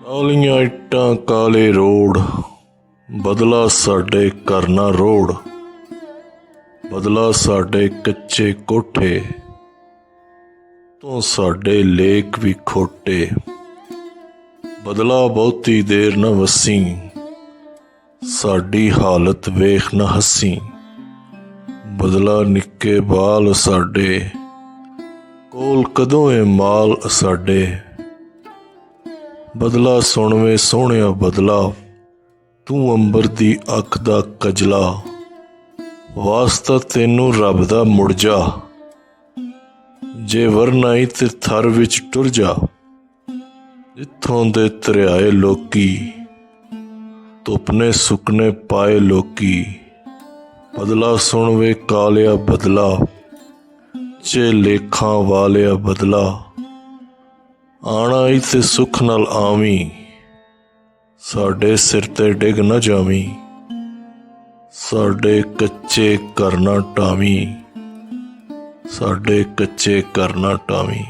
ਕਾਲੀਆਂ ਇੱਟਾਂ ਕਾਲੇ ਰੋਡ, ਬਦਲਾ ਸਾਡੇ ਕਰਨਾ ਰੋੜ, ਬਦਲਾ ਸਾਡੇ ਕੱਚੇ ਕੋਠੇ ਤੋਂ ਸਾਡੇ ਲੇਖ ਵੀ ਖੋਟੇ, ਬਦਲਾ ਬਹੁਤੀ ਦੇਰ ਨਾ ਵਸੀ, ਸਾਡੀ ਹਾਲਤ ਵੇਖ ਨਾ ਹੱਸੀ, ਬਦਲਾ ਨਿੱਕੇ ਬਾਲ ਸਾਡੇ ਕੋਲ ਕਦੋਂ ਏ ਮਾਲ ਸਾਡੇ, ਬਦਲਾ ਸੁਣ ਵੇ ਸੋਹਣਿਆ ਬਦਲਾ, ਤੂੰ ਅੰਬਰ ਦੀ ਅੱਖ ਦਾ ਕਜਲਾ, ਵਾਸਤਾ ਤੈਨੂੰ ਰੱਬ ਦਾ ਮੁੜ ਜਾ, ਜੇ ਵਰਨਾਈ ਤੇ ਥਰ ਵਿੱਚ ਟੁਰ ਜਾ, ਜਿੱਥੋਂ ਦੇ ਤਰਿਆਏ ਲੋਕੀ ਧੁੱਪ ਸੁੱਕਣੇ ਪਾਏ ਲੋਕੀ, ਬਦਲਾ ਸੁਣ ਵੇ ਕਾਲਿਆ ਬਦਲਾ, ਜੇ ਲੇਖਾਂ ਵਾਲਿਆ ਬਦਲਾ, ਆਣਾ ਈ ਤੇ ਸੁੱਖ ਨਾਲ ਆਵੀਂ, ਸਾਡੇ ਸਿਰ ਤੇ ਡਿੱਗ ਨਾ ਜਾਵੀਂ, ਸਾਡੇ ਕੱਚੇ ਘਰ ਨਾ ਢਾਵੀਂ, ਸਾਡੇ ਕੱਚੇ ਘਰ ਨਾ ਢਾਵੀਂ।